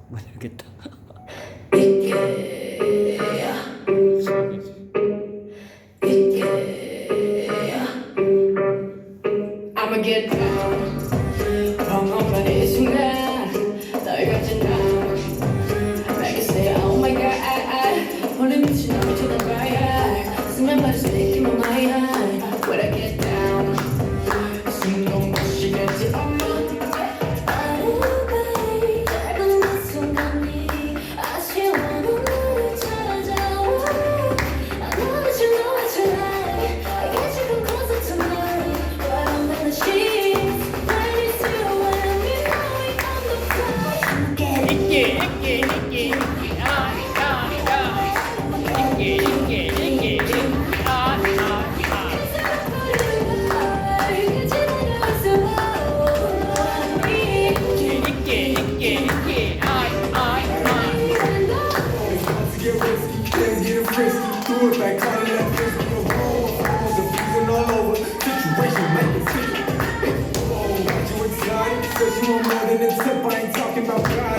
문 열겠다. I'ma get down 벙어버린 이 순간 널 가진 나 Make it say oh my god 볼륨 미친 널 쳐다봐야 가슴에 빠질 수 있긴 my mind When I get down 숨도 못 쉬겠지 엄마 아름다이 짧은 그 순간이 아쉬워 눈물을 찾아와 I know that you know what you like I got you come closer tonight But I'm in the sheets I miss you when we going on the fly I'ma get it Get risky, things getting frisky. Do it back, call it that frisky. Your home, phones are freezing all over. Situation make it sticky. Oh, got you excited? Says you want more than a tip. I ain't talking about God.